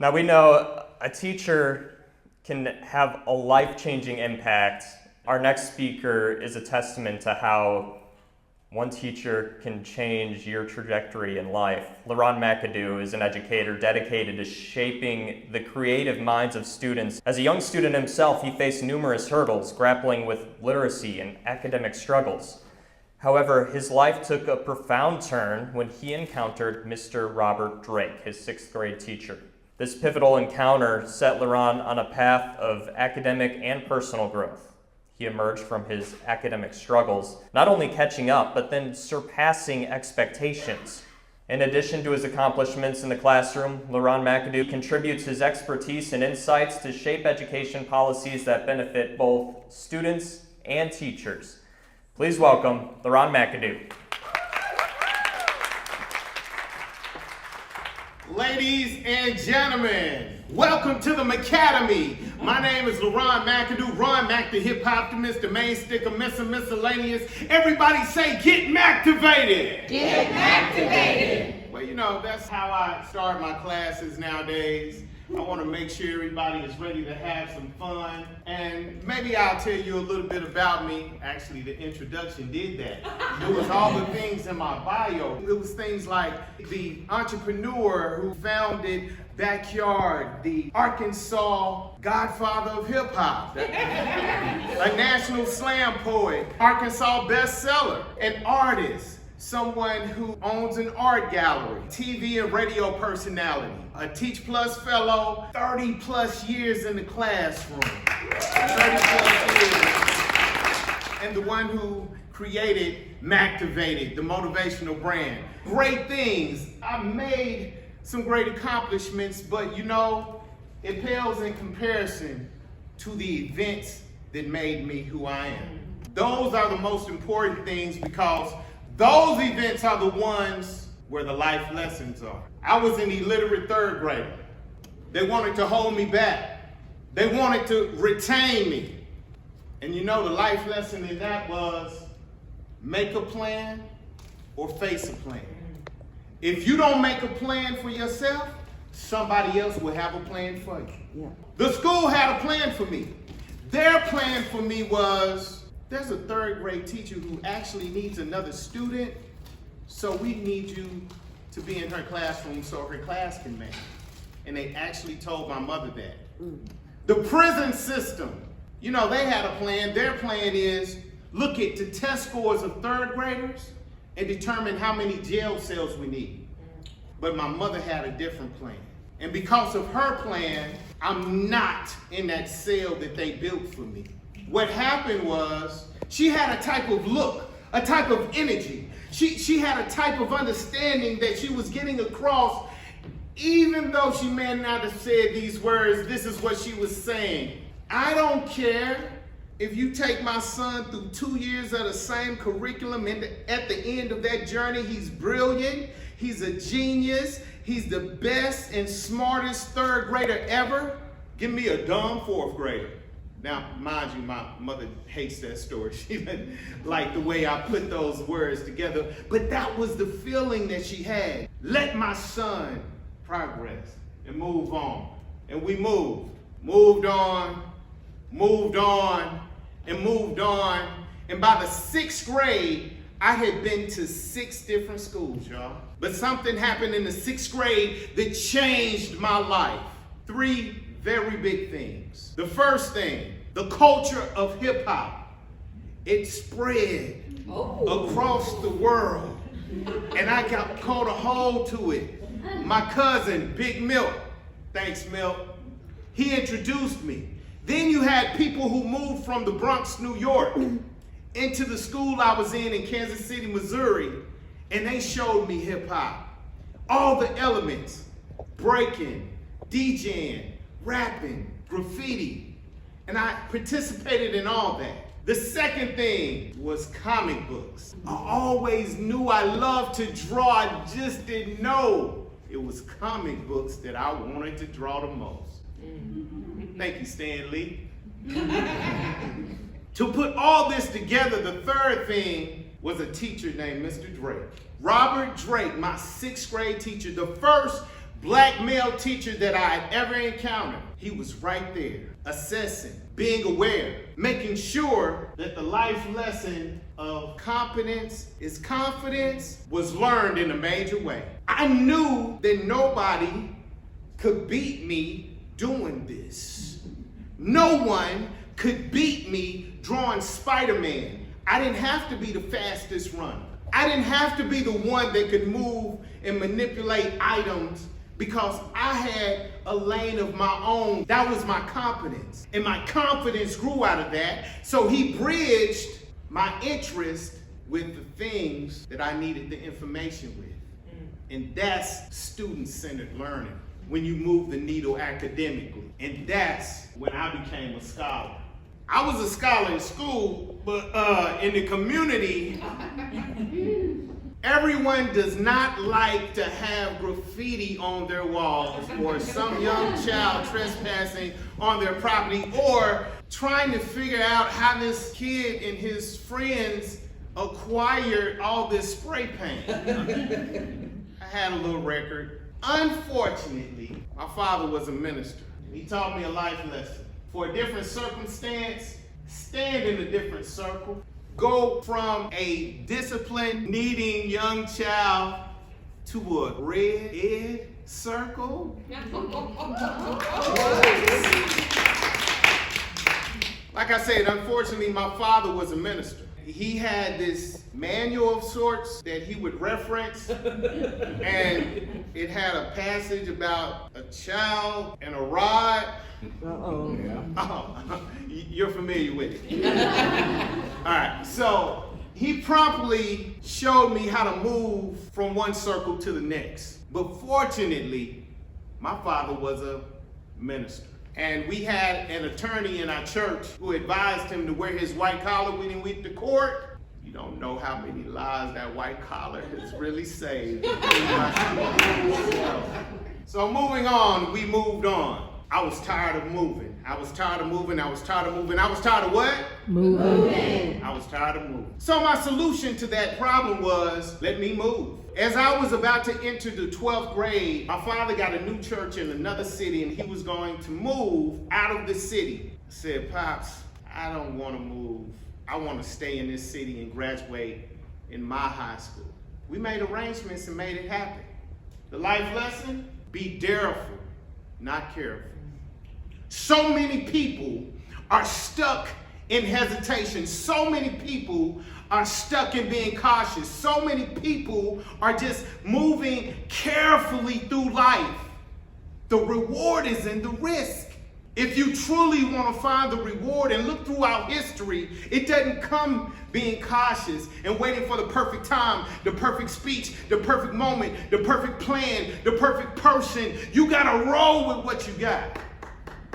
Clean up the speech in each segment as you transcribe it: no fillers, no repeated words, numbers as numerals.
Now we know a teacher can have a life-changing impact. Our next speaker is a testament to how one teacher can change your trajectory in life. Leron McAdoo is an educator dedicated to shaping the creative minds of students. As a young student himself, he faced numerous hurdles, grappling with literacy and academic struggles. However, his life took a profound turn when he encountered Mr. Robert Drake, his 6th grade teacher. This pivotal encounter set Leron on a path of academic and personal growth. He emerged from his academic struggles, not only catching up, but then surpassing expectations. In addition to his accomplishments in the classroom, Leron McAdoo contributes his expertise and insights to shape education policies that benefit both students and teachers. Please welcome Leron McAdoo. Ladies and gentlemen, welcome to the Mcademy. My name is Leron McAdoo, Mc The HipHoptimist, the main sticker, miscellaneous. Everybody say, Get Mctivated! Get Mctivated! Well, you know, that's how I start my classes nowadays. I want to make sure everybody is ready to have some fun. And maybe I'll tell you a little bit about me. Actually, the introduction did that. It was all the things in my bio. It was things like the entrepreneur who founded Backyard, the Arkansas godfather of hip hop, a national slam poet, Arkansas bestseller, an artist, someone who owns an art gallery, TV and radio personality, a Teach Plus fellow, 30 plus years in the classroom, 30 plus years, and the one who created Mctivated, the motivational brand. Great things. I made some great accomplishments, but you know, it pales in comparison to the events that made me who I am. Those are the most important things because those events are the ones where the life lessons are. I was an illiterate 3rd grader. They wanted to hold me back. They wanted to retain me. And you know, the life lesson in that was make a plan or face a plan. If you don't make a plan for yourself, somebody else will have a plan for you. Yeah. The school had a plan for me. Their plan for me was, there's a 3rd grade teacher who actually needs another student, so we need you to be in her classroom so her class can make it. And they actually told my mother that. The prison system, you know, they had a plan. Their plan is, look at the test scores of 3rd graders and determine how many jail cells we need. But my mother had a different plan. And because of her plan, I'm not in that cell that they built for me. What happened was, she had a type of look, a type of energy. She had a type of understanding that she was getting across, even though she may not have said these words, this is what she was saying. I don't care if you take my son through 2 years of the same curriculum, and at the end of that journey, he's brilliant, he's a genius, he's the best and smartest 3rd grader ever. Give me a dumb 4th grader. Now, mind you, my mother hates that story. She didn't like the way I put those words together, but that was the feeling that she had. Let my son progress and move on. And we moved on, and moved on. And by the 6th grade, I had been to 6 different schools, y'all. But something happened in the 6th grade that changed my life. 3 very big things. The first thing, the culture of hip hop. It spread across the world. And I caught a hold to it. My cousin, Big Milk, thanks Milk, he introduced me. Then you had people who moved from the Bronx, New York, into the school I was in Kansas City, Missouri, and they showed me hip hop. All the elements, breaking, DJing, rapping, graffiti, and I participated in all that. The second thing was comic books. I always knew I loved to draw, I just didn't know it was comic books that I wanted to draw the most. Thank you, Stan Lee. To put all this together, the third thing was a teacher named Mr. Drake. Robert Drake, my 6th grade teacher, the first black male teacher that I had ever encountered. He was right there, assessing, being aware, making sure that the life lesson of competence is confidence was learned in a major way. I knew that nobody could beat me doing this. No one could beat me drawing Spider-Man. I didn't have to be the fastest runner. I didn't have to be the one that could move and manipulate items because I had a lane of my own. That was my competence. And my confidence grew out of that. So he bridged my interest with the things that I needed the information with. And that's student-centered learning, when you move the needle academically. And that's when I became a scholar. I was a scholar in school, but in the community, everyone does not like to have graffiti on their walls or some young child trespassing on their property or trying to figure out how this kid and his friends acquired all this spray paint. I had a little record. Unfortunately, my father was a minister. He taught me a life lesson. For a different circumstance, stand in a different circle. Go from a disciplined, needing young child to a red ed circle. Like I said, unfortunately, my father was a minister. He had this manual of sorts that he would reference, and it had a passage about a child and a rod. Uh-oh. Yeah. Oh, you're familiar with it. All right, so he promptly showed me how to move from one circle to the next. But fortunately, my father was a minister. And we had an attorney in our church who advised him to wear his white collar when he went to court. You don't know how many lives that white collar has really saved. So moving on, we moved on. I was tired of moving. I was tired of moving. I was tired of moving. I was tired of what? Moving. I was tired of moving. So my solution to that problem was, let me move. As I was about to enter the 12th grade, my father got a new church in another city and he was going to move out of the city. I said, Pops, I don't want to move. I want to stay in this city and graduate in my high school. We made arrangements and made it happen. The life lesson, be dareful, not careful. So many people are stuck in hesitation. So many people are stuck in being cautious. So many people are just moving carefully through life. The reward is in the risk. If you truly want to find the reward and look throughout history, it doesn't come being cautious and waiting for the perfect time, the perfect speech, the perfect moment, the perfect plan, the perfect person. You got to roll with what you got.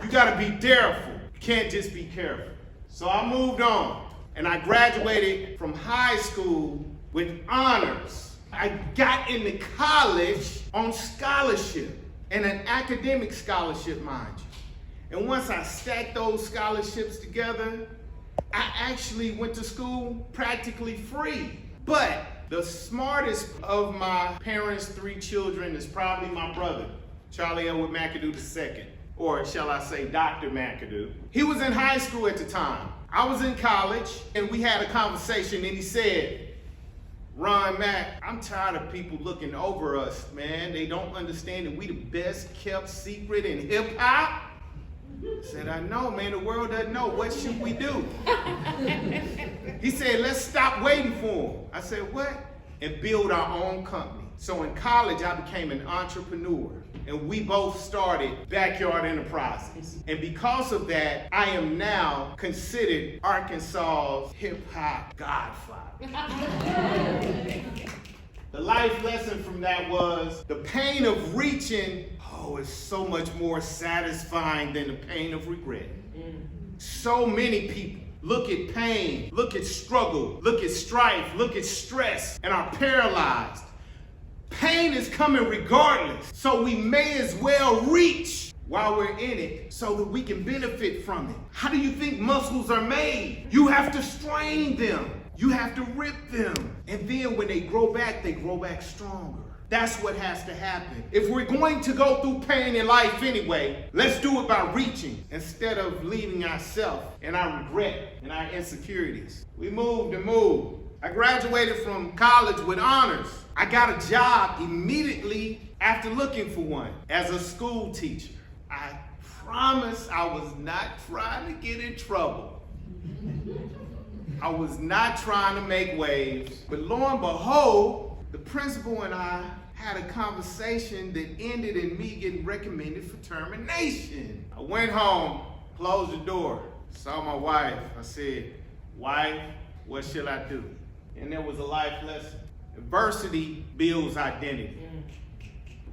You got to be dareful. You can't just be careful. So I moved on and I graduated from high school with honors. I got into college on scholarship, and an academic scholarship, mind you. And once I stacked those scholarships together, I actually went to school practically free. But the smartest of my parents' 3 children is probably my brother, Charlie McAdoo II. Or shall I say Dr. McAdoo. He was in high school at the time. I was in college, and we had a conversation, and he said, Ron Mac, I'm tired of people looking over us, man. They don't understand that we the best kept secret in hip hop. I said, I know, man, the world doesn't know. What should we do? He said, let's stop waiting for them. I said, what? And build our own company. So in college, I became an entrepreneur. And we both started Backyard Enterprises. And because of that, I am now considered Arkansas's hip-hop godfather. The life lesson from that was the pain of reaching, is so much more satisfying than the pain of regret. So many people look at pain, look at struggle, look at strife, look at stress, and are paralyzed. Pain is coming regardless, so we may as well reach while we're in it so that we can benefit from it. How do you think muscles are made? You have to strain them. You have to rip them. And then when they grow back stronger. That's what has to happen. If we're going to go through pain in life anyway, let's do it by reaching instead of leaving ourselves and our regret and our insecurities. We moved and moved. I graduated from college with honors. I got a job immediately after looking for one as a school teacher. I promise I was not trying to get in trouble. I was not trying to make waves. But lo and behold, the principal and I had a conversation that ended in me getting recommended for termination. I went home, closed the door, saw my wife. I said, "Wife, what shall I do?" And there was a life lesson. Adversity builds identity.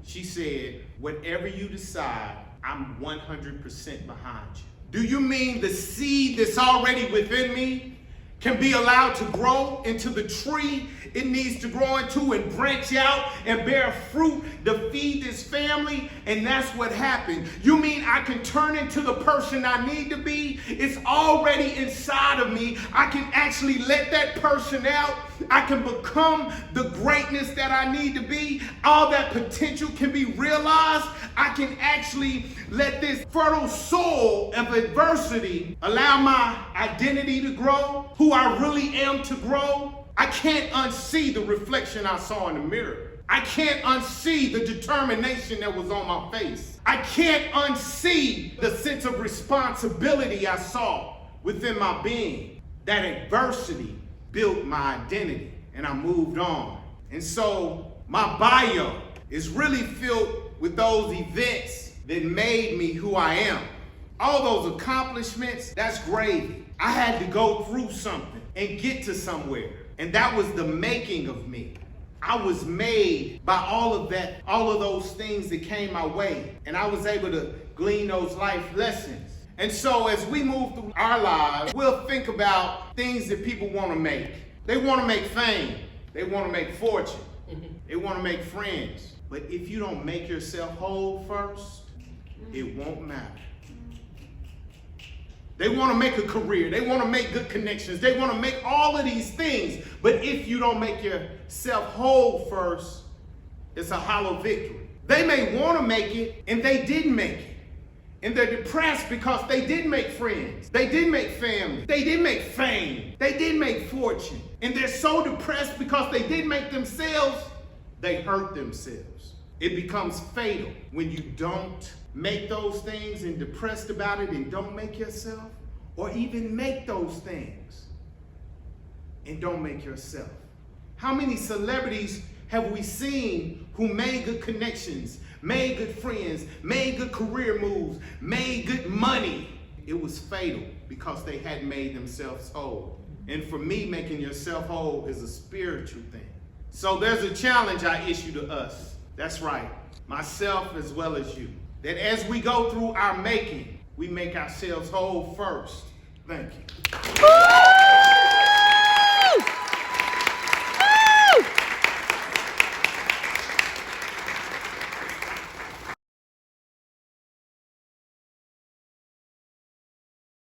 She said, "Whatever you decide, I'm 100% behind you." Do you mean the seed that's already within me can be allowed to grow into the tree it needs to grow into and branch out and bear fruit to feed this family? And that's what happened. You mean I can turn into the person I need to be? It's already inside of me. I can actually let that person out. I can become the greatness that I need to be. All that potential can be realized. I can actually let this fertile soil of adversity allow my identity to grow, who I really am to grow. I can't unsee the reflection I saw in the mirror. I can't unsee the determination that was on my face. I can't unsee the sense of responsibility I saw within my being. That adversity built my identity and I moved on. And so my bio is really filled with those events that made me who I am. All those accomplishments, that's gravy. I had to go through something and get to somewhere. And that was the making of me. I was made by all of that, all of those things that came my way. And I was able to glean those life lessons. And so as we move through our lives, we'll think about things that people want to make. They want to make fame. They want to make fortune. They want to make friends. But if you don't make yourself whole first, it won't matter. They want to make a career. They want to make good connections. They want to make all of these things. But if you don't make yourself whole first, it's a hollow victory. They may want to make it and they didn't make it. And they're depressed because they didn't make friends. They didn't make family. They didn't make fame. They didn't make fortune. And they're so depressed because they didn't make themselves, they hurt themselves. It becomes fatal when you don't make those things and depressed about it and don't make yourself, or even make those things and don't make yourself. How many celebrities have we seen who made good connections, made good friends, made good career moves, made good money? It was fatal because they hadn't made themselves whole. And for me, making yourself whole is a spiritual thing. So there's a challenge I issue to us. That's right, myself as well as you. That as we go through our making, we make ourselves whole first. Thank you.